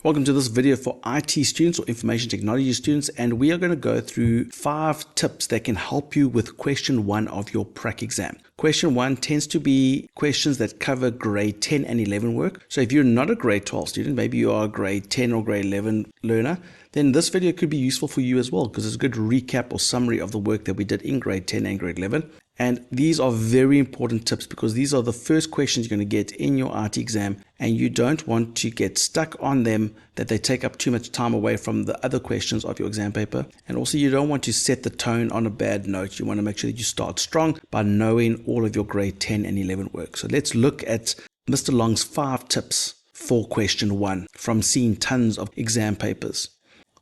Welcome to this video for IT students or information technology students, and we are going to go through 5 tips that can help you with question 1 of your prac exam. Question 1 tends to be questions that cover grade 10 and 11 work. So if you're not a grade 12 student, maybe you are a grade 10 or grade 11 learner, then this video could be useful for you as well, because it's a good recap or summary of the work that we did in grade 10 and grade 11. And these are very important tips because these are the first questions you're going to get in your IT exam, and you don't want to get stuck on them that they take up too much time away from the other questions of your exam paper. And also you don't want to set the tone on a bad note. You want to make sure that you start strong by knowing all of your grade 10 and 11 work. So let's look at Mr. Long's 5 tips for question 1 from seeing tons of exam papers.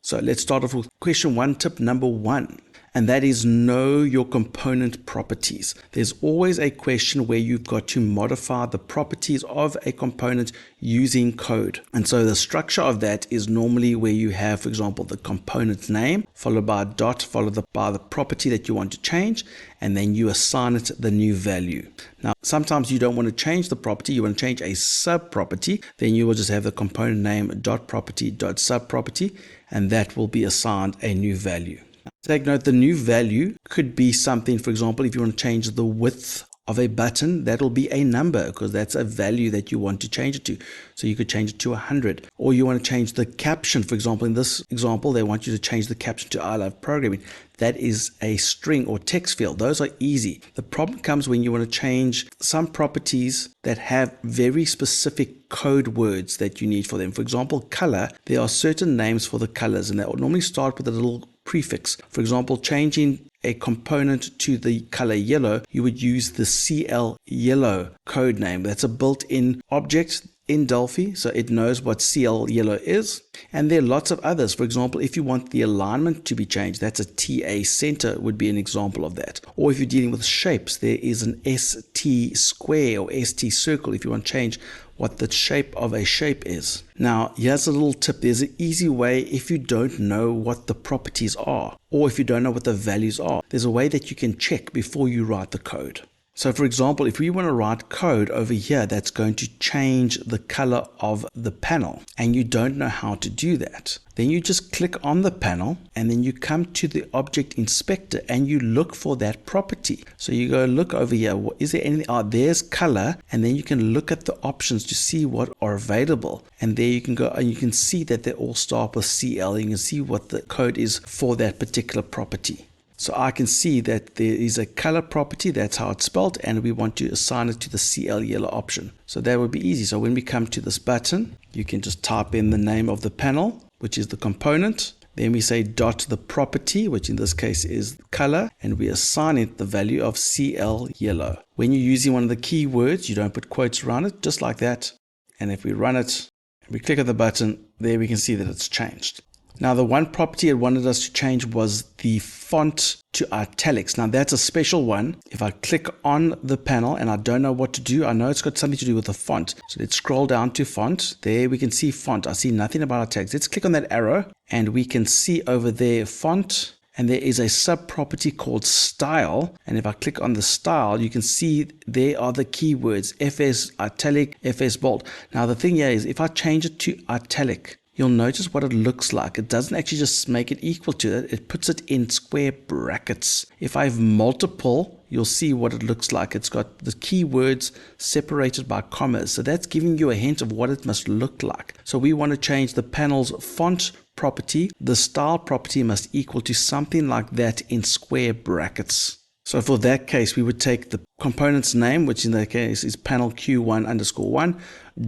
So let's start off with question 1, tip number 1. And that is know your component properties. There's always a question where you've got to modify the properties of a component using code. And so the structure of that is normally where you have, for example, the component name, followed by a dot, followed by the property that you want to change, and then you assign it the new value. Now, sometimes you don't want to change the property, you want to change a sub-property, then you will just have the component name dot property dot sub-property, and that will be assigned a new value. Take note, the new value could be something, for example, if you want to change the width of a button, that'll be a number because that's a value that you want to change it to. So you could change it to 100. Or you want to change the caption. For example, in this example, they want you to change the caption to I love programming. That is a string or text field. Those are easy. The problem comes when you want to change some properties that have very specific code words that you need for them. For example, color, there are certain names for the colors, and they will normally start with a little prefix. For example, changing a component to the color yellow, you would use the CL yellow code name. That's a built-in object in Delphi, so it knows what CL yellow is. And there are lots of others. For example, if you want the alignment to be changed, that's a TA center would be an example of that. Or if you're dealing with shapes, there is an ST square or ST circle if you want to change what the shape of a shape is. Now, here's a little tip. There's an easy way if you don't know what the properties are, or if you don't know what the values are. There's a way that you can check before you write the code. So for example, if we want to write code over here that's going to change the color of the panel, and you don't know how to do that, then you just click on the panel and then you come to the object inspector and you look for that property. So you go look over here, is there anything? Oh, there's color, and then you can look at the options to see what are available. And there you can go and you can see that they all start with CL. You can see what the code is for that particular property. So I can see that there is a color property, that's how it's spelled, and we want to assign it to the CL yellow option. So that would be easy. So when we come to this button, you can just type in the name of the panel, which is the component. Then we say dot the property, which in this case is color, and we assign it the value of CL yellow. When you're using one of the keywords, you don't put quotes around it, just like that. And if we run it, and we click on the button, there we can see that it's changed. Now, the one property it wanted us to change was the font to italics. Now, that's a special one. If I click on the panel and I don't know what to do, I know it's got something to do with the font. So let's scroll down to font. There we can see font. I see nothing about italics. Let's click on that arrow and we can see over there font. And there is a sub-property called style. And if I click on the style, you can see there are the keywords FS italic, FS bold. Now, the thing here is if I change it to italic, you'll notice what it looks like. It doesn't actually just make it equal to it. It puts it in square brackets. If I have multiple, you'll see what it looks like. It's got the keywords separated by commas. So that's giving you a hint of what it must look like. So we want to change the panel's font property. The style property must equal to something like that in square brackets. So for that case, we would take the component's name, which in that case is panel Q1_1,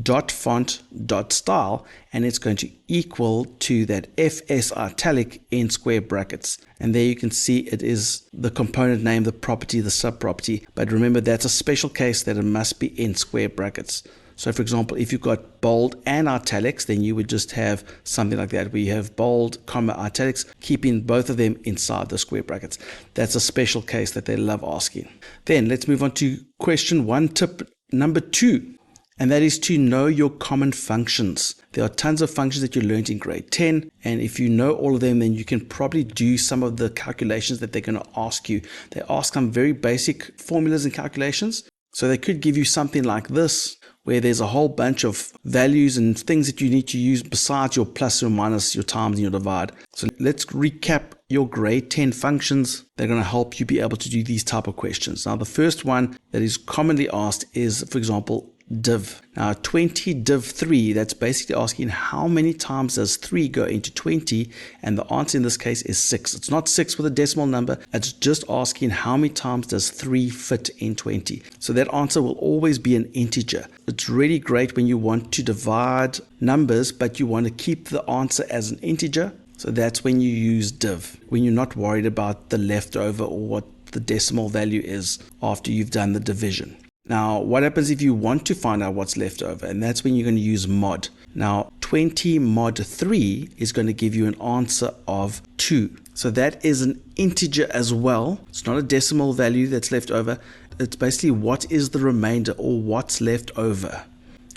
dot font dot style, and it's going to equal to that FS italic in square brackets. And there you can see it is the component name, the property, the sub-property. But remember, that's a special case that it must be in square brackets. So for example, if you've got bold and italics, then you would just have something like that, where you have bold, comma, italics, keeping both of them inside the square brackets. That's a special case that they love asking. Then let's move on to question 1, tip number 2. And that is to know your common functions. There are tons of functions that you learned in grade 10. And if you know all of them, then you can probably do some of the calculations that they're going to ask you. They ask some very basic formulas and calculations. So they could give you something like this, where there's a whole bunch of values and things that you need to use besides your plus or minus, your times and your divide. So let's recap your grade 10 functions that are going to help you be able to do these type of questions. Now, the first one that is commonly asked is, for example, div. Now 20 div 3, that's basically asking how many times does 3 go into 20, and the answer in this case is 6. It's not 6 with a decimal number, it's just asking how many times does 3 fit in 20. So that answer will always be an integer. It's really great when you want to divide numbers but you want to keep the answer as an integer. So that's when you use div, when you're not worried about the leftover or what the decimal value is after you've done the division. Now, what happens if you want to find out what's left over? And that's when you're going to use mod. Now, 20 mod 3 is going to give you an answer of 2. So that is an integer as well. It's not a decimal value that's left over. It's basically what is the remainder or what's left over.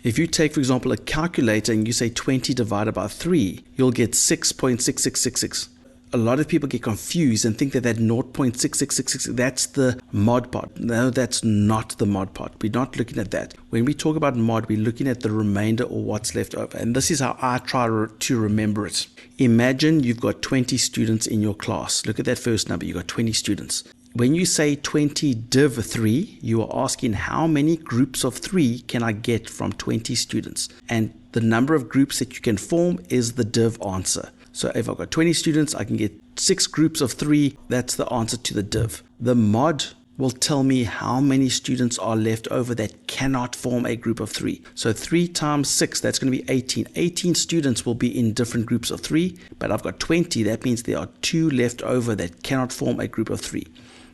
If you take, for example, a calculator and you say 20 divided by 3, you'll get 6.6666. A lot of people get confused and think that 0.6666, that's the mod part. No, that's not the mod part. We're not looking at that. When we talk about mod, we're looking at the remainder or what's left over. And this is how I try to remember it. Imagine you've got 20 students in your class. Look at that first number. You've got 20 students. When you say 20 div 3, you are asking how many groups of 3 can I get from 20 students? And the number of groups that you can form is the div answer. So if I've got 20 students, I can get 6 groups of 3. That's the answer to the div. The mod will tell me how many students are left over that cannot form a group of 3. So 3 times 6, that's going to be 18. 18 students will be in different groups of 3, but I've got 20. That means there are 2 left over that cannot form a group of 3.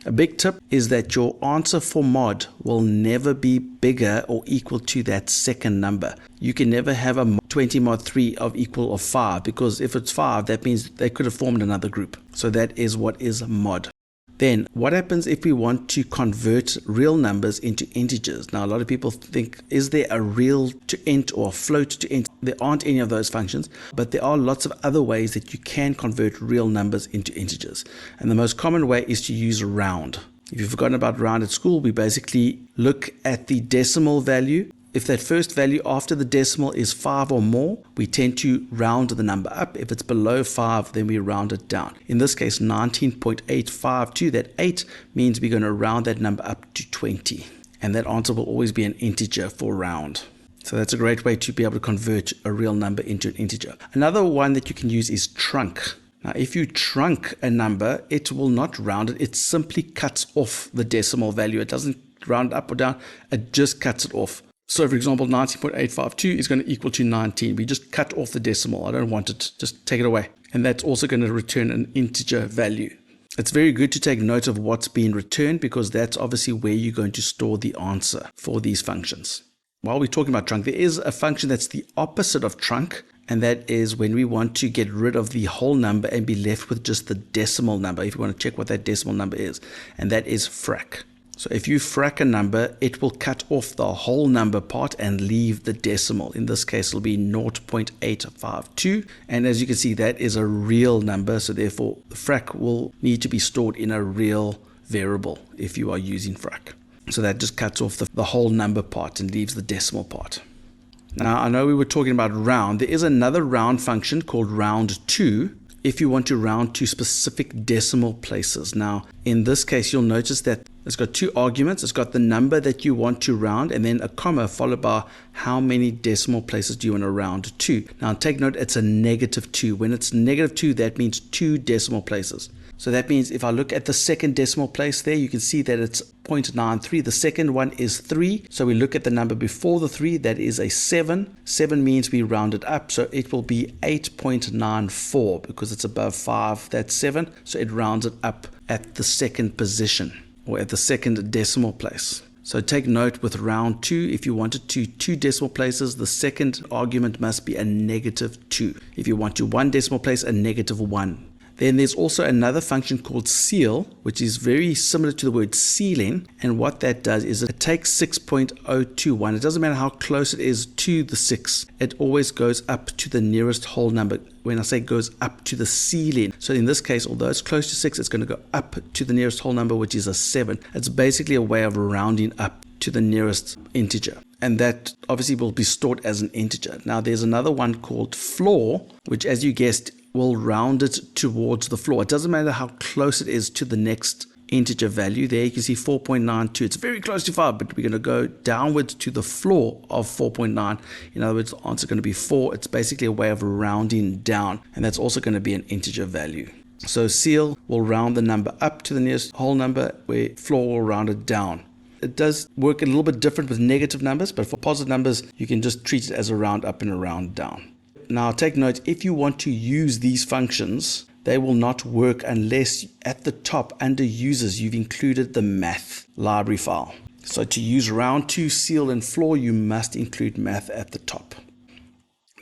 A big tip is that your answer for mod will never be bigger or equal to that second number. You can never have a 20 mod 3 of equal of 5, because if it's 5, that means they could have formed another group. So that is what is mod. Then what happens if we want to convert real numbers into integers? Now, a lot of people think, is there a real to int or a float to int? There aren't any of those functions, but there are lots of other ways that you can convert real numbers into integers. And the most common way is to use round. If you've forgotten about round at school, we basically look at the decimal value. If that first value after the decimal is 5 or more, we tend to round the number up. If it's below 5, then we round it down. In this case, 19.852, that 8 means we're going to round that number up to 20. And that answer will always be an integer for round. So that's a great way to be able to convert a real number into an integer. Another one that you can use is trunk. Now, if you trunk a number, it will not round it. It simply cuts off the decimal value. It doesn't round up or down. It just cuts it off. So, for example, 19.852 is going to equal to 19. We just cut off the decimal. I don't want it. Just take it away. And that's also going to return an integer value. It's very good to take note of what's being returned, because that's obviously where you're going to store the answer for these functions. While we're talking about trunk, there is a function that's the opposite of trunk, and that is when we want to get rid of the whole number and be left with just the decimal number, if you want to check what that decimal number is, and that is frac. So if you frac a number, it will cut off the whole number part and leave the decimal. In this case, it'll be 0.852. And as you can see, that is a real number. So therefore, the frac will need to be stored in a real variable if you are using frac. So that just cuts off the whole number part and leaves the decimal part. Now, I know we were talking about round. There is another round function called round2, if you want to round to specific decimal places. Now, in this case, you'll notice that it's got 2 arguments. It's got the number that you want to round and then a comma followed by how many decimal places do you want to round to. Now, take note, it's a -2. When it's -2, that means 2 decimal places. So that means if I look at the second decimal place there, you can see that it's 0.93. The second one is 3. So we look at the number before the 3, that is a 7. 7 means we round it up. So it will be 8.94 because it's above 5. That's 7. So it rounds it up at the second position or at the second decimal place. So take note with round 2, if you want it to 2 decimal places, the second argument must be a -2. If you want to 1 decimal place, a -1. Then there's also another function called ceil, which is very similar to the word ceiling. And what that does is it takes 6.021. It doesn't matter how close it is to the 6. It always goes up to the nearest whole number. When I say goes up to the ceiling. So in this case, although it's close to 6, it's going to go up to the nearest whole number, which is a 7. It's basically a way of rounding up to the nearest integer. and that obviously will be stored as an integer. Now there's another one called floor, which, as you guessed, will round it towards the floor. It doesn't matter how close it is to the next integer value. There you can see 4.92. It's very close to 5, but we're going to go downwards to the floor of 4.9. In other words, the answer is going to be 4. It's basically a way of rounding down, and that's also going to be an integer value. So ceil will round the number up to the nearest whole number, where floor will round it down. It does work a little bit different with negative numbers, but for positive numbers, you can just treat it as a round up and a round down. Now take note, if you want to use these functions, they will not work unless at the top under users, you've included the math library file. So to use round to, ceil, and floor, you must include math at the top.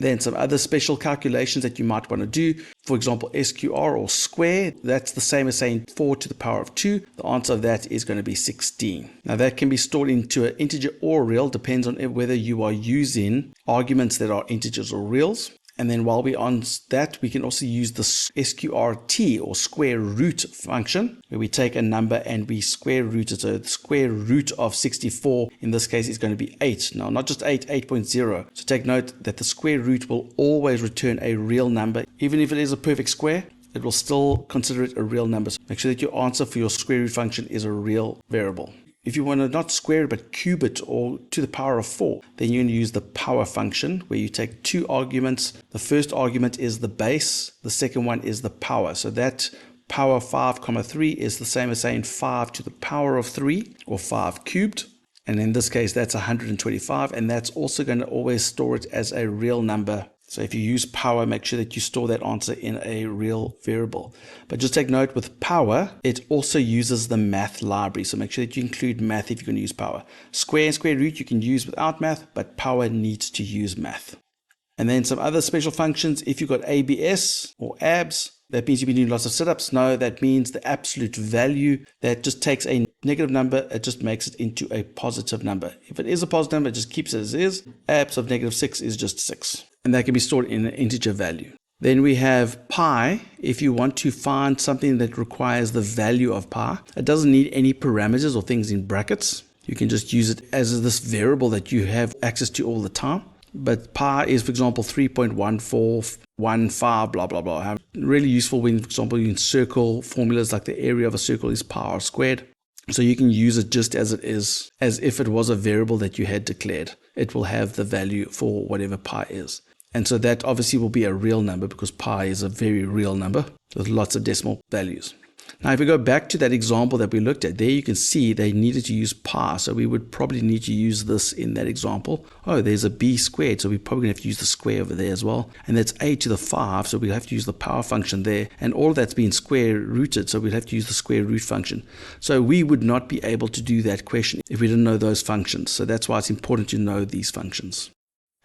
Then some other special calculations that you might want to do. For example, SQR or square, that's the same as saying 4 to the power of 2. The answer of that is going to be 16. Now that can be stored into an integer or a real, depends on whether you are using arguments that are integers or reals. And then while we're on that, we can also use the sqrt or square root function, where we take a number and we square root it. So the square root of 64 in this case is going to be 8. Now, not just 8, 8.0. So take note that the square root will always return a real number. Even if it is a perfect square, it will still consider it a real number. So make sure that your answer for your square root function is a real variable. If you want to not square it but cube it, or to the power of 4, then you're going to use the power function, where you take two arguments. The first argument is the base, the second one is the power. So that power 5, 3 is the same as saying 5 to the power of 3, or 5 cubed. And in this case, that's 125, and that's also going to always store it as a real number. So if you use power, make sure that you store that answer in a real variable. But just take note, with power, it also uses the math library. So make sure that you include math if you're going to use power. Square and square root you can use without math, but power needs to use math. And then some other special functions. If you've got ABS or ABS, that means you've been doing lots of setups. No, that means the absolute value that just takes a negative number, it just makes it into a positive number. If it is a positive number, it just keeps it as is. ABS of -6 is just 6. And that can be stored in an integer value. Then we have pi. If you want to find something that requires the value of pi, it doesn't need any parameters or things in brackets. You can just use it as this variable that you have access to all the time. But pi is, for example, 3.1415, blah, blah, blah. Really useful when, for example, you circle formulas like the area of a circle is pi r squared. So you can use it just as it is, as if it was a variable that you had declared. It will have the value for whatever pi is. And so that obviously will be a real number, because pi is a very real number with lots of decimal values. Now, if we go back to that example that we looked at, there you can see they needed to use pi. So we would probably need to use this in that example. Oh, there's a b squared. So we're probably going to have to use the square over there as well. And that's a to the 5. So we'll have to use the power function there. And all of that's been square rooted. So we'll have to use the square root function. So we would not be able to do that question if we didn't know those functions. So that's why it's important to know these functions.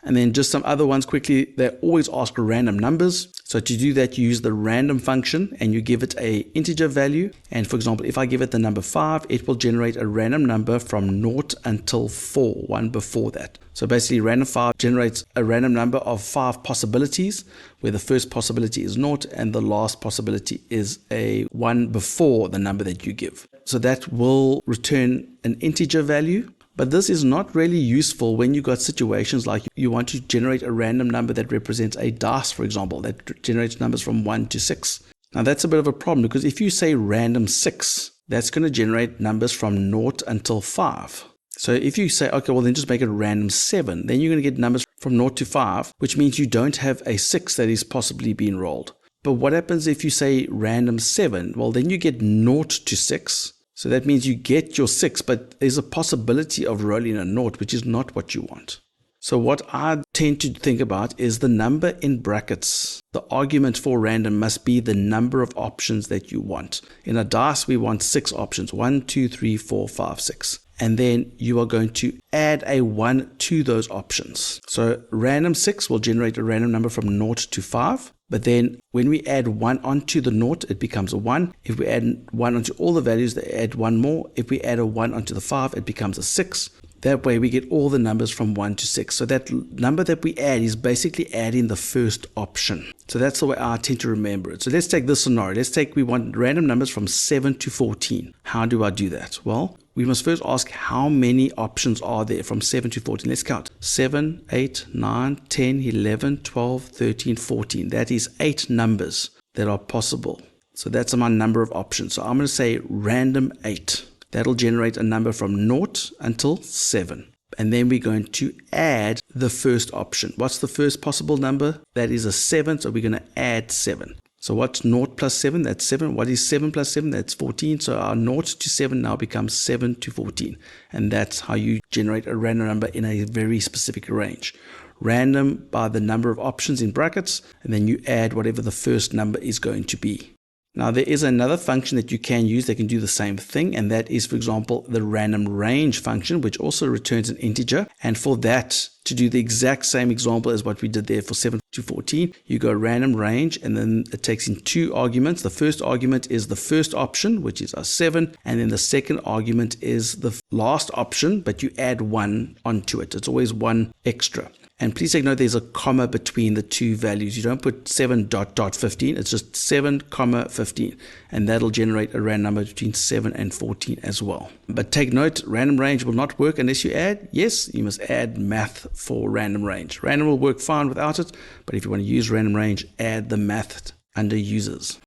And then just some other ones quickly. They always ask random numbers. So to do that, you use the random function and you give it a integer value. And for example, if I give it the number 5, it will generate a random number from 0 until 4, one before that. So basically, random 5 generates a random number of 5 possibilities, where the first possibility is 0 and the last possibility is a 1 before the number that you give. So that will return an integer value. But this is not really useful when you've got situations like you want to generate a random number that represents a dice, for example, that generates numbers from 1 to 6. Now that's a bit of a problem, because if you say random 6, that's going to generate numbers from 0 until 5. So if you say, okay, well then just make it random 7, then you're going to get numbers from 0 to 5, which means you don't have a 6 that is possibly being rolled. But what happens if you say random 7? Well, then you get 0 to 6. So that means you get your 6, but there's a possibility of rolling a 0, which is not what you want. So what I tend to think about is the number in brackets. The argument for random must be the number of options that you want. In a dice, we want 6 options, 1, 2, 3, 4, 5, 6. And then you are going to add a 1 to those options. So random 6 will generate a random number from 0 to 5. But then when we add 1 onto the 0, it becomes a 1. If we add 1 onto all the values, they add 1 more. If we add a 1 onto the 5, it becomes a 6. That way we get all the numbers from 1 to 6. So that number that we add is basically adding the first option. So that's the way I tend to remember it. So let's take this scenario. We want random numbers from 7 to 14. How do I do that? Well, we must first ask how many options are there from 7 to 14. Let's count. 7, 8, 9, 10, 11, 12, 13, 14. That is 8 numbers that are possible. So that's my number of options. So I'm going to say random 8. That'll generate a number from 0 until 7. And then we're going to add the first option. What's the first possible number? That is a 7, so we're going to add 7. So what's 0 plus 7? That's 7. What is 7 plus 7? That's 14. So our 0 to 7 now becomes 7 to 14. And that's how you generate a random number in a very specific range. Random by the number of options in brackets, and then you add whatever the first number is going to be. Now, there is another function that you can use that can do the same thing, and that is, for example, the random range function, which also returns an integer. And for that, to do the exact same example as what we did there for 7 to 14, you go random range, and then it takes in 2 arguments. The first argument is the first option, which is a 7, and then the second argument is the last option, but you add 1 onto it. It's always 1 extra. And please take note there's a comma between the 2 values. You don't put 7 dot dot 15. It's just 7 comma 15. And that'll generate a random number between 7 and 14 as well. But take note, random range will not work unless you add. Yes, you must add math for random range. Random will work fine without it. But if you want to use random range, add the math under users.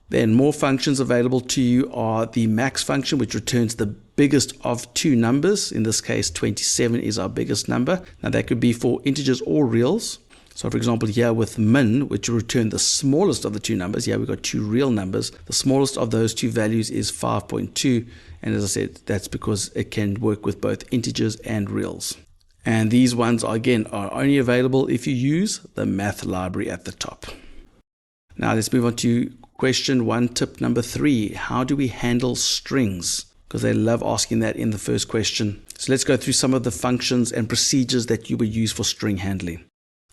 Then more functions available to you are the max function, which returns the biggest of 2 numbers. In this case, 27 is our biggest number. Now that could be for integers or reals. So for example, here with min, which will return the smallest of the 2 numbers. Here we've got 2 real numbers. The smallest of those 2 values is 5.2. And as I said, that's because it can work with both integers and reals. And these ones, again, are only available if you use the math library at the top. Now let's move on to question 1, tip number 3. How do we handle strings? Because they love asking that in the first question. So let's go through some of the functions and procedures that you would use for string handling.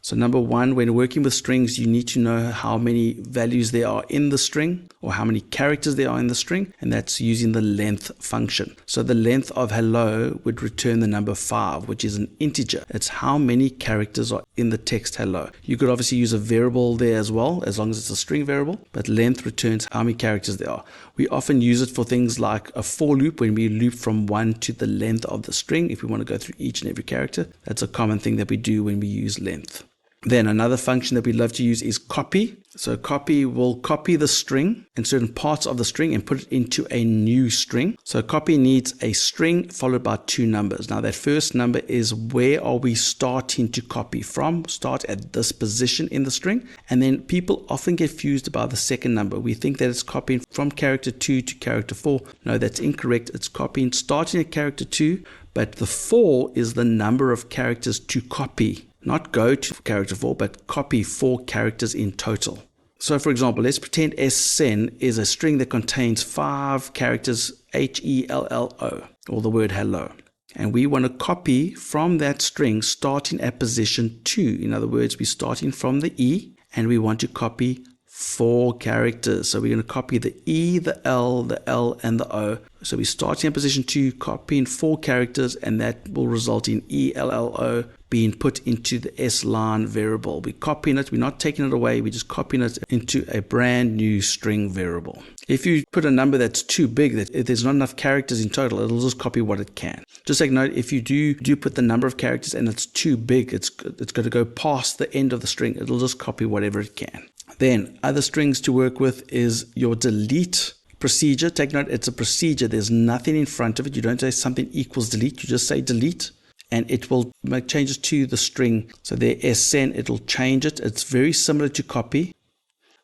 So number 1, when working with strings, you need to know how many values there are in the string or how many characters there are in the string, and that's using the length function. So the length of hello would return the number 5, which is an integer. It's how many characters are in the text hello. You could obviously use a variable there as well, as long as it's a string variable, but length returns how many characters there are. We often use it for things like a for loop, when we loop from 1 to the length of the string. If we want to go through each and every character, that's a common thing that we do when we use length. Then another function that we love to use is copy. So copy will copy the string and certain parts of the string and put it into a new string. So copy needs a string followed by 2 numbers. Now that first number is where are we starting to copy from? Start at this position in the string. And then people often get confused about the second number. We think that it's copying from character 2 to character 4. No, that's incorrect. It's copying starting at character 2, but the 4 is the number of characters to copy. Not go to character 4, but copy 4 characters in total. So for example, let's pretend SN is a string that contains 5 characters HELLO, or the word hello. And we want to copy from that string starting at position 2. In other words, we're starting from the E, and we want to copy 4 characters. So we're going to copy the E, the L, and the O. So we're starting at position 2, copying 4 characters, and that will result in ELLO being put into the S line variable. We're copying it, we're not taking it away, we're just copying it into a brand new string variable. If you put a number that's too big, that if there's not enough characters in total, it'll just copy what it can. Just take note, if you do put the number of characters and it's too big, it's going to go past the end of the string, it'll just copy whatever it can. Then other strings to work with is your delete procedure. Take note, it's a procedure. There's nothing in front of it. You don't say something equals delete. You just say delete, and it will make changes to the string. So there, SN, it'll change it. It's very similar to copy.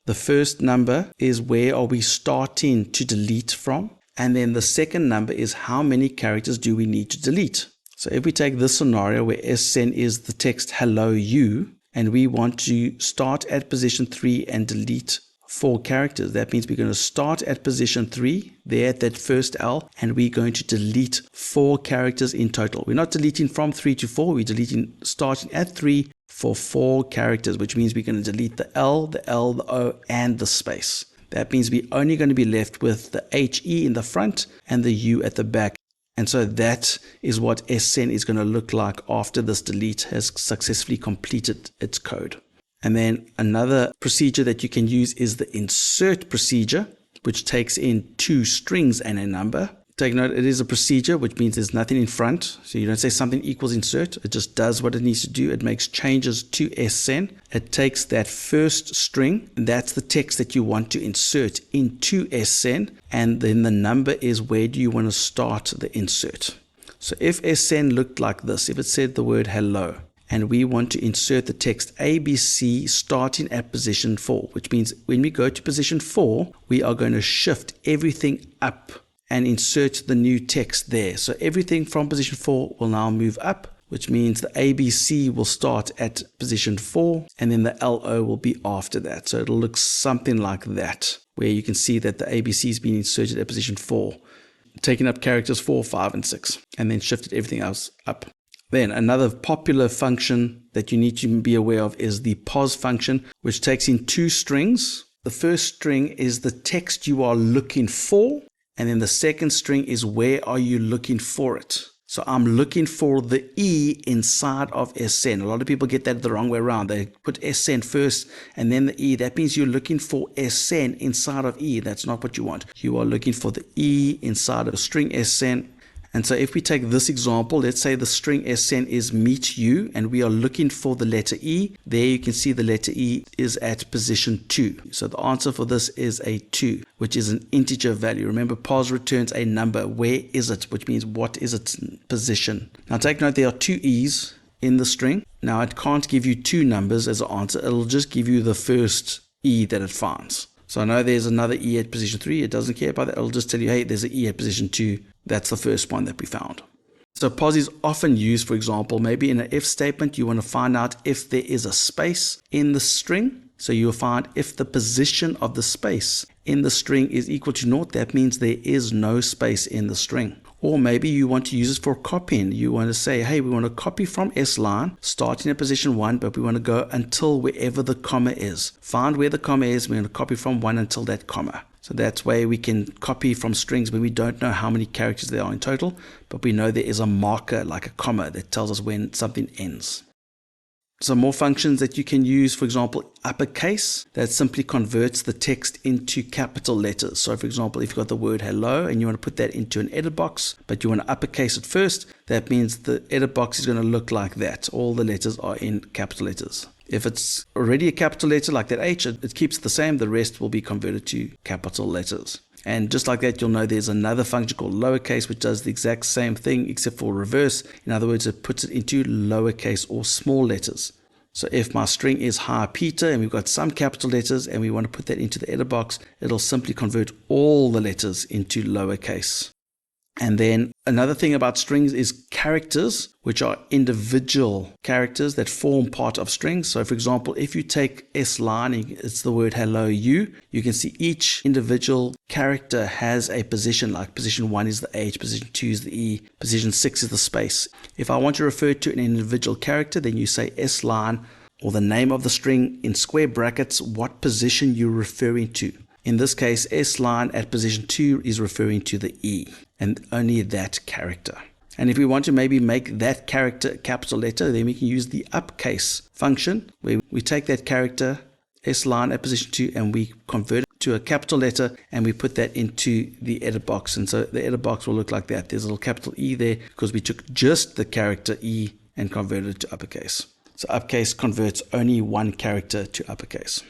The first number is where are we starting to delete from. And then the second number is how many characters do we need to delete. So if we take this scenario where SN is the text hello you, and we want to start at position 3 and delete 4 characters. That means we're going to start at position 3, there at that first L, and we're going to delete 4 characters in total. We're not deleting from 3 to 4, we're deleting starting at 3 for 4 characters, which means we're going to delete the L, the O, and the space. That means we're only going to be left with the HE in the front and the U at the back. And so that is what SN is going to look like after this delete has successfully completed its code. And then another procedure that you can use is the insert procedure, which takes in 2 strings and a number. Take note, it is a procedure, which means there's nothing in front. So you don't say something equals insert. It just does what it needs to do. It makes changes to SN. It takes that first string, and that's the text that you want to insert into SN. And then the number is where do you want to start the insert. So if SN looked like this, if it said the word hello, and we want to insert the text ABC starting at position 4, which means when we go to position 4, we are going to shift everything up and insert the new text there. So everything from position 4 will now move up, which means the ABC will start at position 4 and then the LO will be after that. So it'll look something like that, where you can see that the ABC is being inserted at position 4, taking up characters 4, 5, and 6, and then shifted everything else up. Then another popular function that you need to be aware of is the pos function, which takes in 2 strings. The first string is the text you are looking for, and then the second string is where are you looking for it. So I'm looking for the E inside of SN. A lot of people get that the wrong way around. They put SN first and then the E. That means you're looking for SN inside of E. That's not what you want. You are looking for the E inside of a string SN. And so if we take this example, let's say the string SN is meet you, and we are looking for the letter E. There you can see the letter E is at position 2. So the answer for this is a 2, which is an integer value. Remember, pos returns a number. Where is it? Which means what is its position. Now take note, there are 2 E's in the string. Now it can't give you 2 numbers as an answer. It'll just give you the first E that it finds. So I know there's another E at position 3. It doesn't care about that. It'll just tell you, hey, there's an E at position 2. That's the first one that we found. So pos is often used, for example, maybe in an if statement, you want to find out if there is a space in the string. So you'll find if the position of the space in the string is equal to 0, that means there is no space in the string. Or maybe you want to use it for copying. You want to say, hey, we want to copy from S line, starting at position 1, but we want to go until wherever the comma is. Find where the comma is. We're going to copy from 1 until that comma. So that's where we can copy from strings when we don't know how many characters there are in total, but we know there is a marker like a comma that tells us when something ends. Some more functions that you can use, for example, uppercase, that simply converts the text into capital letters. So for example, if you've got the word hello and you want to put that into an edit box, but you want to uppercase it first, that means the edit box is going to look like that. All the letters are in capital letters. If it's already a capital letter like that H, it keeps it the same. The rest will be converted to capital letters. And just like that, you'll know there's another function called lowercase, which does the exact same thing except for reverse. In other words, it puts it into lowercase or small letters. So if my string is hi Peter and we've got some capital letters and we want to put that into the edit box, it'll simply convert all the letters into lowercase. And then another thing about strings is characters, which are individual characters that form part of strings. So for example, if you take S line, it's the word hello you can see each individual character has a position, like position 1 is the H, position 2 is the E, position 6 is the space. If I want to refer to an individual character, then you say S line or the name of the string in square brackets, what position you're referring to. In this case, S line at position 2 is referring to the E and only that character. And if we want to maybe make that character a capital letter, then we can use the uppercase function where we take that character S line at position 2 and we convert it to a capital letter and we put that into the edit box. And so the edit box will look like that. There's a little capital E there because we took just the character E and converted it to uppercase. So uppercase converts only one character to uppercase.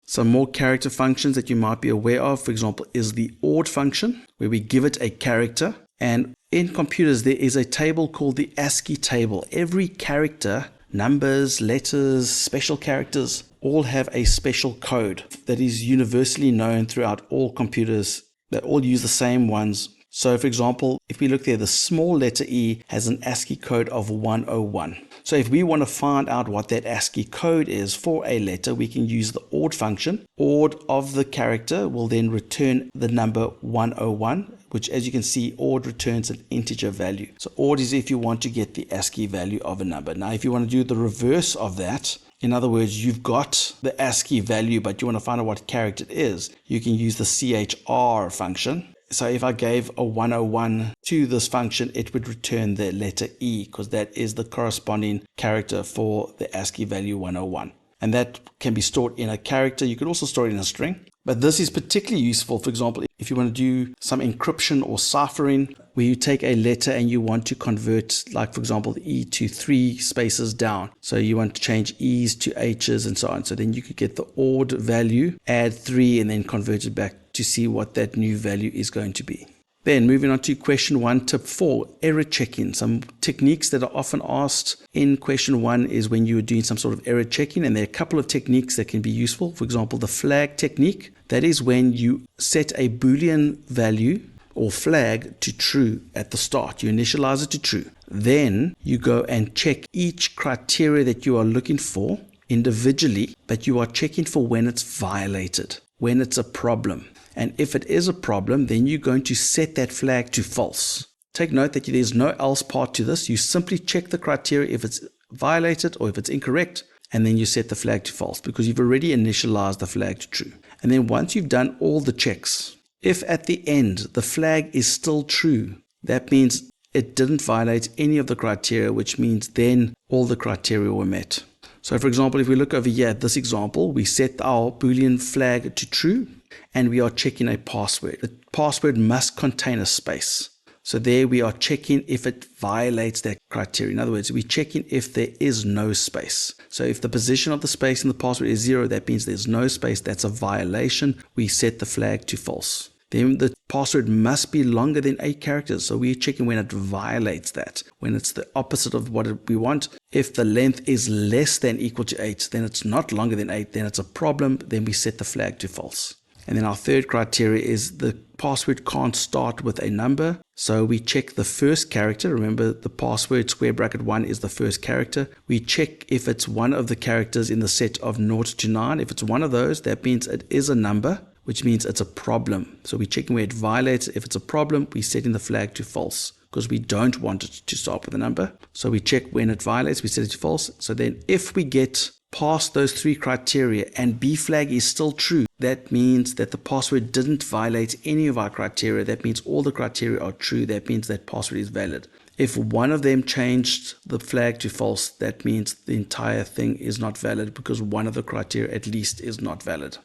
Some more character functions that you might be aware of, for example, is the odd function, where we give it a character. And in computers, there is a table called the ASCII table. Every character, numbers, letters, special characters, all have a special code that is universally known throughout all computers. They all use the same ones. So for example, if we look there, the small letter E has an ASCII code of 101. So if we want to find out what that ASCII code is for a letter, we can use the odd function. Odd of the character will then return the number 101, which as you can see, odd returns an integer value. So odd is if you want to get the ASCII value of a number. Now, if you want to do the reverse of that, in other words, you've got the ASCII value, but you want to find out what character it is, you can use the CHR function. So if I gave a 101 to this function, it would return the letter E because that is the corresponding character for the ASCII value 101. And that can be stored in a character. You could also store it in a string. But this is particularly useful, for example, if you want to do some encryption or ciphering, where you take a letter and you want to convert, like, for example, the E to 3 spaces down. So you want to change E's to H's and so on. So then you could get the odd value, add 3, and then convert it back to see what that new value is going to be. Then moving on to question 1, tip 4, error checking. Some techniques that are often asked in question 1 is when you are doing some sort of error checking, and there are a couple of techniques that can be useful. For example, the flag technique. That is when you set a Boolean value or flag to true at the start. You initialize it to true. Then you go and check each criteria that you are looking for individually, but you are checking for when it's violated, when it's a problem. And if it is a problem, then you're going to set that flag to false. Take note that there's no else part to this. You simply check the criteria if it's violated or if it's incorrect, and then you set the flag to false because you've already initialized the flag to true. And then once you've done all the checks, if at the end the flag is still true, that means it didn't violate any of the criteria, which means then all the criteria were met. So for example, if we look over here at this example, we set our Boolean flag to true, and we are checking a password. The password must contain a space. So there we are checking if it violates that criteria. In other words, we're checking if there is no space. So if the position of the space in the password is 0, that means there's no space. That's a violation. We set the flag to false. Then the password must be longer than 8 characters. So we're checking when it violates that, when it's the opposite of what we want. If the length is less than equal to 8, then it's not longer than 8, then it's a problem. Then we set the flag to false. And then our third criteria is the password can't start with a number. So we check the first character. Remember, the password square bracket 1 is the first character. We check if it's one of the characters in the set of 0 to 9. If it's one of those, that means it is a number, which means it's a problem. So we're checking where it violates. If it's a problem, we're setting the flag to false because we don't want it to start with a number. So we check when it violates, we set it to false. So then if we get past those 3 criteria and B flag is still true, that means that the password didn't violate any of our criteria. That means all the criteria are true. That means that password is valid. If one of them changed the flag to false, that means the entire thing is not valid because one of the criteria at least is not valid.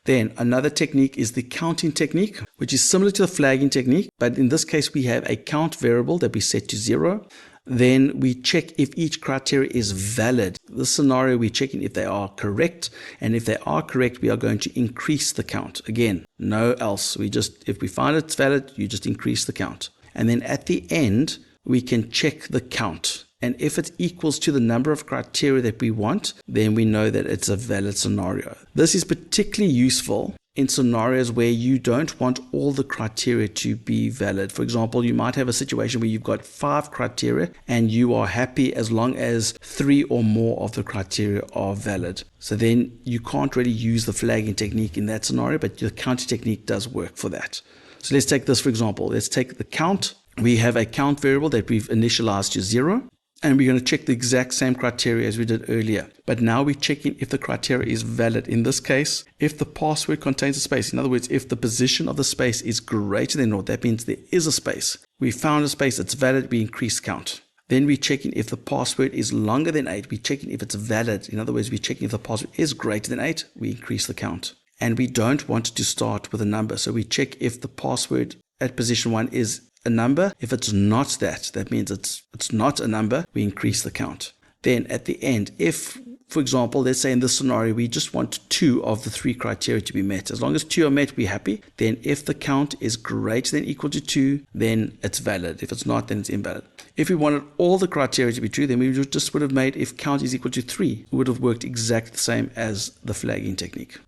Then another technique is the counting technique, which is similar to the flagging technique, but in this case we have a count variable that we set to 0. Then we check if each criteria is valid. This scenario, we're checking if they are correct. And if they are correct, we are going to increase the count. Again, no else. If we find it's valid, you just increase the count. And then at the end, we can check the count. And if it equals to the number of criteria that we want, then we know that it's a valid scenario. This is particularly useful in scenarios where you don't want all the criteria to be valid. For example, you might have a situation where you've got 5 criteria and you are happy as long as 3 or more of the criteria are valid. So then you can't really use the flagging technique in that scenario, but the counting technique does work for that. So let's take this for example. Let's take the count. We have a count variable that we've initialized to 0. And we're going to check the exact same criteria as we did earlier. But now we're checking if the criteria is valid. In this case, if the password contains a space, in other words, if the position of the space is greater than 0, that means there is a space. We found a space that's valid, we increase count. Then we're checking if the password is longer than 8, we're checking if it's valid. In other words, we're checking if the password is greater than 8, we increase the count. And we don't want it to start with a number. So we check if the password at position 1 is a number. If it's not that means it's not a number, we increase the count. Then at the end, if, for example, let's say in this scenario, we just want 2 of the 3 criteria to be met. As long as 2 are met, we're happy. Then if the count is greater than or equal to 2, then it's valid. If it's not, then it's invalid. If we wanted all the criteria to be true, then we just would have made if count is equal to 3. It would have worked exactly the same as the flagging technique.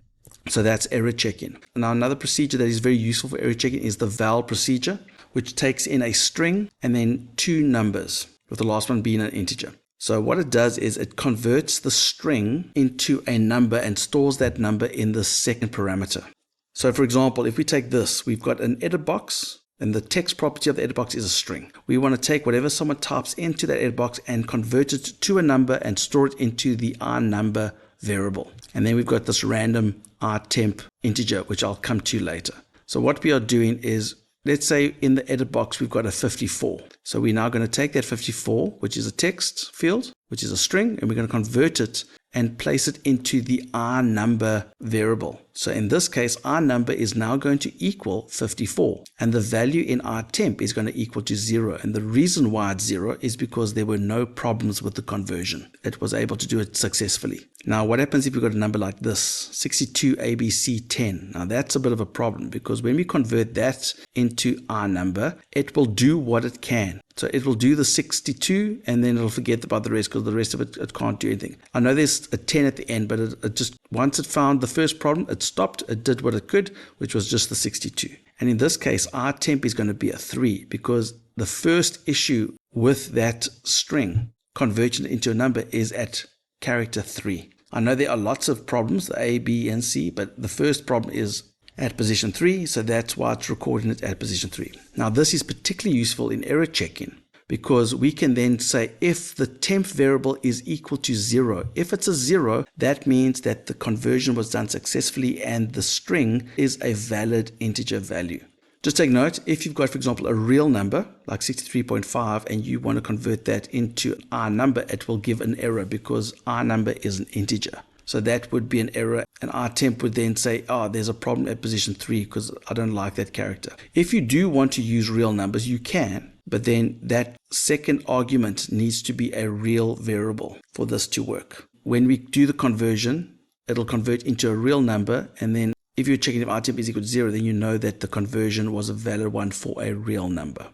So that's error checking. Now another procedure that is very useful for error checking is the val procedure, which takes in a string and then 2 numbers, with the last one being an integer. So what it does is it converts the string into a number and stores that number in the second parameter. So for example, if we take this, we've got an edit box, and the text property of the edit box is a string. We want to take whatever someone types into that edit box and convert it to a number and store it into the iNumber variable. And then we've got this random iTemp integer, which I'll come to later. So what we are doing is, let's say in the edit box, we've got a 54. So we're now going to take that 54, which is a text field, which is a string, and we're going to convert it and place it into the iNumber variable. So in this case, our number is now going to equal 54. And the value in our temp is going to equal to 0. And the reason why it's 0 is because there were no problems with the conversion. It was able to do it successfully. Now, what happens if we've got a number like this? 62 ABC 10. Now, that's a bit of a problem because when we convert that into our number, it will do what it can. So it will do the 62 and then it'll forget about the rest because the rest of it can't do anything. I know there's a 10 at the end, but it just, once it found the first problem, it stopped, it did what it could, which was just the 62. And in this case, our temp is going to be a 3 because the first issue with that string converting it into a number is at character 3. I know there are lots of problems, the A, B, and C, but the first problem is at position 3, so that's why it's recording it at position 3. Now this is particularly useful in error checking because we can then say if the temp variable is equal to 0. If it's a 0, that means that the conversion was done successfully and the string is a valid integer value. Just take note, if you've got, for example, a real number like 63.5 and you want to convert that into our number, it will give an error because our number is an integer. So that would be an error, and our temp would then say, oh, there's a problem at position 3 because I don't like that character. If you do want to use real numbers, you can, but then that second argument needs to be a real variable for this to work. When we do the conversion, it'll convert into a real number, and then if you're checking if our temp is equal to 0, then you know that the conversion was a valid one for a real number.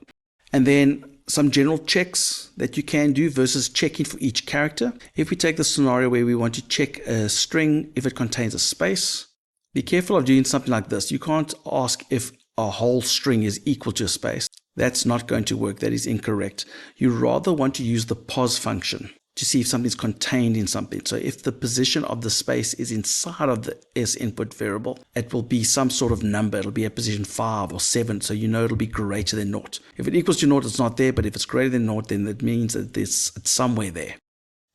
And then some general checks that you can do versus checking for each character. If we take the scenario where we want to check a string if it contains a space, be careful of doing something like this. You can't ask if a whole string is equal to a space. That's not going to work. That is incorrect. You rather want to use the pos function to see if something's contained in something. So if the position of the space is inside of the S input variable, it will be some sort of number. It'll be at position 5 or 7, so you know it'll be greater than 0. If it equals to 0, it's not there, but if it's greater than 0, then it means that it's somewhere there.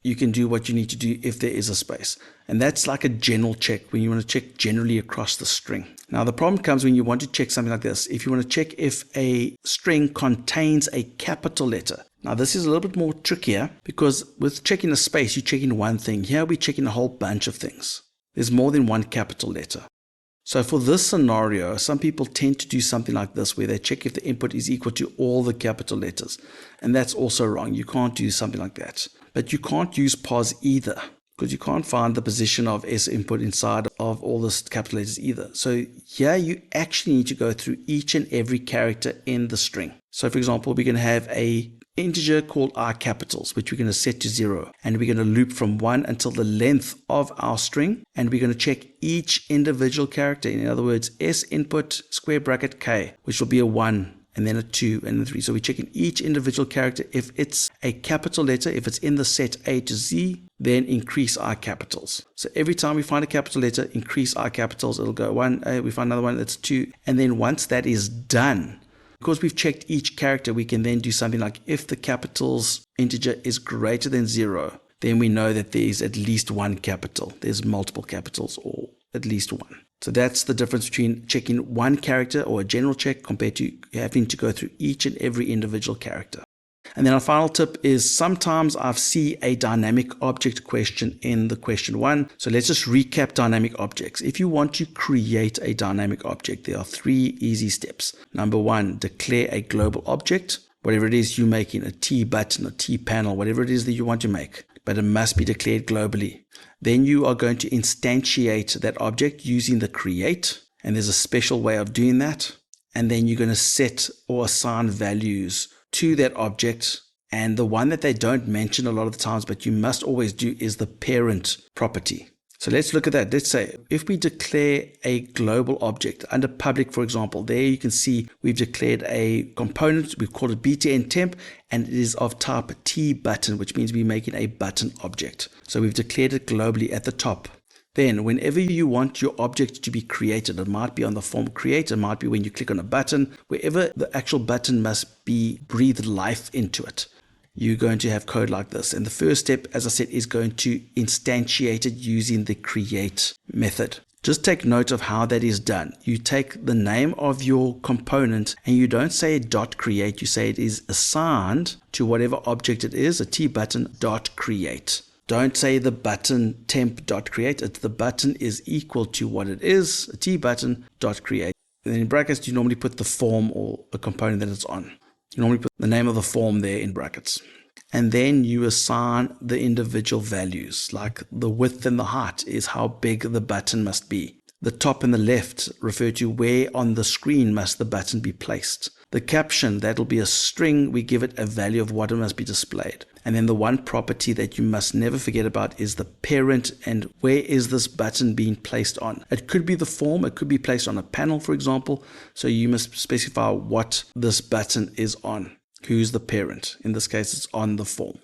You can do what you need to do if there is a space. And that's like a general check when you want to check generally across the string. Now the problem comes when you want to check something like this. If you want to check if a string contains a capital letter. Now this is a little bit more trickier because with checking a space, you're checking one thing. Here we're checking a whole bunch of things. There's more than one capital letter. So for this scenario, some people tend to do something like this where they check if the input is equal to all the capital letters. And that's also wrong. You can't do something like that. But you can't use pos either because you can't find the position of S input inside of all the capital letters either. So here you actually need to go through each and every character in the string. So for example, we're going to have a integer called R capitals, which we're going to set to 0. And we're going to loop from 1 until the length of our string. And we're going to check each individual character. In other words, S input square bracket K, which will be a 1 and then a 2 and a 3. So we're checking each individual character. If it's a capital letter, if it's in the set A to Z, then increase R capitals. So every time we find a capital letter, increase R capitals. It'll go 1, we find another one that's 2. And then once that is done, because we've checked each character, we can then do something like if the capitals integer is greater than 0, then we know that there is at least one capital. There's multiple capitals or at least one. So that's the difference between checking one character or a general check compared to having to go through each and every individual character. And then our final tip is sometimes I see a dynamic object question in the question 1. So let's just recap dynamic objects. If you want to create a dynamic object, there are 3 easy steps. Number 1, declare a global object. Whatever it is you're making, a T button, a T panel, whatever it is that you want to make, but it must be declared globally. Then you are going to instantiate that object using the create, and there's a special way of doing that. And then you're going to set or assign values to that object. And the one that they don't mention a lot of the times, but you must always do, is the parent property. So let's look at that. Let's say if we declare a global object under public, for example, there you can see we've declared a component. We've called it btn temp, and it is of type T button, which means we're making a button object. So we've declared it globally at the top. Then whenever you want your object to be created, it might be on the form create, it might be when you click on a button, wherever the actual button must be breathed life into it. You're going to have code like this. And the first step, as I said, is going to instantiate it using the create method. Just take note of how that is done. You take the name of your component and you don't say .create, you say it is assigned to whatever object it is, a T button .create. Don't say the button temp.create. It's the button is equal to what it is, a T button dot create. And then in brackets, you normally put the form or a component that it's on. You normally put the name of the form there in brackets. And then you assign the individual values, like the width and the height is how big the button must be. The top and the left refer to where on the screen must the button be placed. The caption, that'll be a string, we give it a value of what it must be displayed. And then the one property that you must never forget about is the parent and where is this button being placed on. It could be the form, it could be placed on a panel, for example. So you must specify what this button is on. Who's the parent? In this case, it's on the form.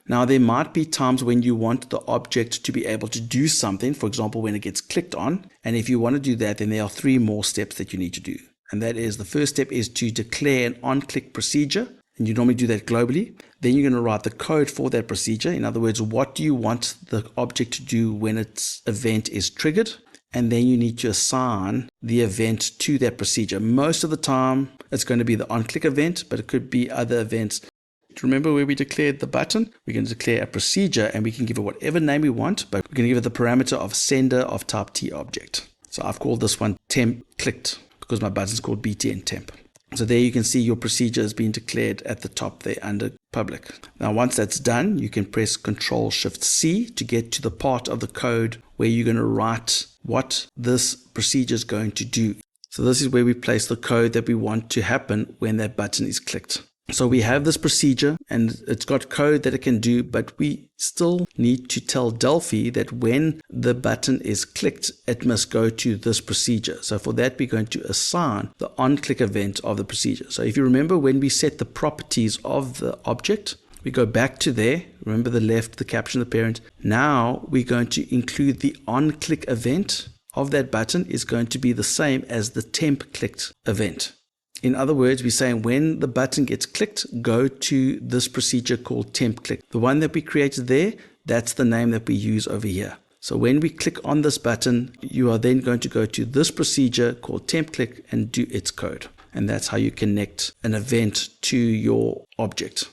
Now, there might be times when you want the object to be able to do something, for example, when it gets clicked on. And if you want to do that, then there are 3 more steps that you need to do. And that is, the first step is to declare an on-click procedure. And you normally do that globally. Then you're going to write the code for that procedure. In other words, what do you want the object to do when its event is triggered? And then you need to assign the event to that procedure. Most of the time, it's going to be the on-click event, but it could be other events. Remember where we declared the button? We're going to declare a procedure and we can give it whatever name we want, but we're going to give it the parameter of sender of type T object. So I've called this one temp clicked because my button is called BTN temp. So there you can see your procedure has been declared at the top there under public. Now once that's done, you can press Ctrl+Shift+C to get to the part of the code where you're going to write what this procedure is going to do. So this is where we place the code that we want to happen when that button is clicked. So we have this procedure and it's got code that it can do, but we still need to tell Delphi that when the button is clicked, it must go to this procedure. So for that, we're going to assign the on-click event of the procedure. So if you remember when we set the properties of the object, we go back to there. Remember the left, the caption, the parent. Now we're going to include the on-click event of that button is going to be the same as the temp clicked event. In other words, we're saying when the button gets clicked, go to this procedure called temp click. The one that we created there, that's the name that we use over here. So when we click on this button, you are then going to go to this procedure called temp click and do its code. And that's how you connect an event to your object.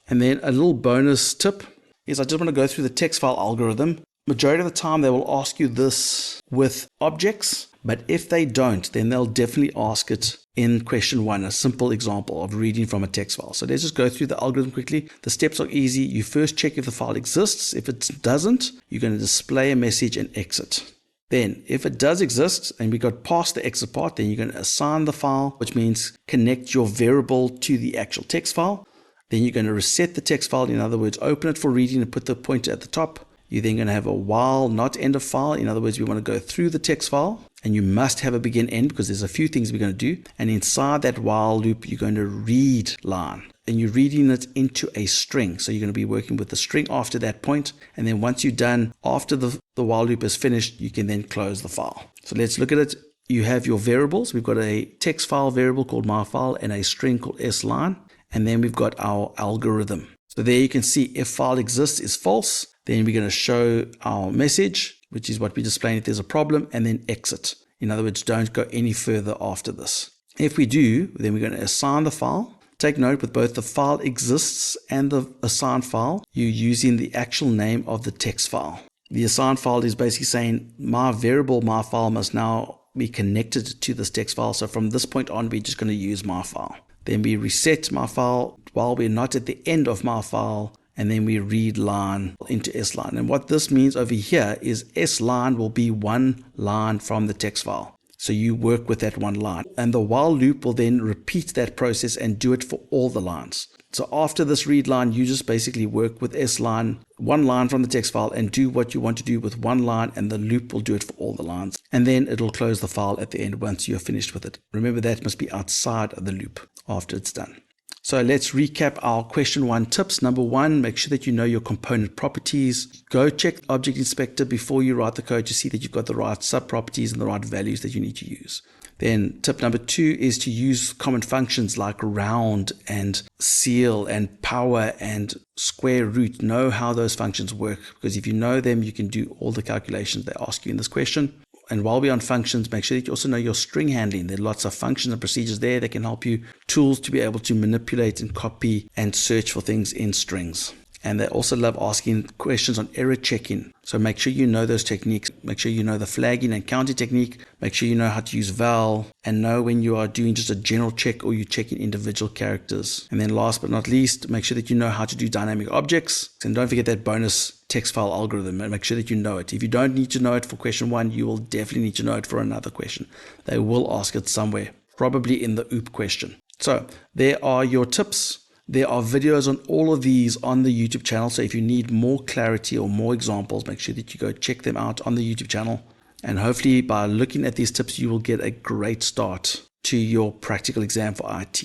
And then a little bonus tip is I just want to go through the text file algorithm. Majority of the time, they will ask you this with objects, but if they don't, then they'll definitely ask it in question 1, a simple example of reading from a text file. So let's just go through the algorithm quickly. The steps are easy. You first check if the file exists. If it doesn't, you're going to display a message and exit. Then if it does exist and we got past the exit part, then you're going to assign the file, which means connect your variable to the actual text file. Then you're going to reset the text file. In other words, open it for reading and put the pointer at the top. You're then going to have a while, not end of file. In other words, we want to go through the text file and you must have a begin end because there's a few things we're going to do. And inside that while loop, you're going to read line and you're reading it into a string. So you're going to be working with the string after that point. And then once you're done, after the while loop is finished, you can then close the file. So let's look at it. You have your variables. We've got a text file variable called myFile and a string called sline. And then we've got our algorithm. So there you can see if file exists is false. Then we're going to show our message, which is what we're displaying if there's a problem, and then exit. In other words, don't go any further after this. If we do, then we're going to assign the file. Take note with both the file exists and the assigned file, you're using the actual name of the text file. The assigned file is basically saying my variable, my file must now be connected to this text file. So from this point on, we're just going to use my file. Then we reset my file while we're not at the end of my file. And then we read line into sline. And what this means over here is sline will be one line from the text file. So you work with that one line. And the while loop will then repeat that process and do it for all the lines. So after this read line, you just basically work with sline, one line from the text file, and do what you want to do with one line, and the loop will do it for all the lines. And then it'll close the file at the end once you're finished with it. Remember, that must be outside of the loop after it's done. So let's recap our question 1 tips. Number 1, make sure that you know your component properties. Go check Object Inspector before you write the code to see that you've got the right sub-properties and the right values that you need to use. Then tip number 2 is to use common functions like round and ceil and power and square root. Know how those functions work, because if you know them, you can do all the calculations they ask you in this question. And while we're on functions, make sure that you also know your string handling. There are lots of functions and procedures there that can help you, tools to be able to manipulate and copy and search for things in strings. And they also love asking questions on error checking. So make sure you know those techniques. Make sure you know the flagging and counting technique. Make sure you know how to use val, and know when you are doing just a general check or you're checking individual characters. And then last but not least, make sure that you know how to do dynamic objects. And don't forget that bonus text file algorithm, and make sure that you know it. If you don't need to know it for question 1, you will definitely need to know it for another question. They will ask it somewhere, probably in the OOP question. So there are your tips. There are videos on all of these on the YouTube channel. So if you need more clarity or more examples, make sure that you go check them out on the YouTube channel. And hopefully by looking at these tips, you will get a great start to your practical exam for IT.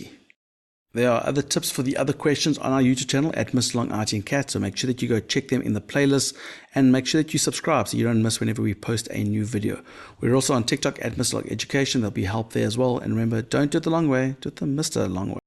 There are other tips for the other questions on our YouTube channel at Mr. Long IT and Cat. So make sure that you go check them in the playlist, and make sure that you subscribe so you don't miss whenever we post a new video. We're also on TikTok at Mr. Long Education. There'll be help there as well. And remember, don't do it the long way, do it the Mr. Long way.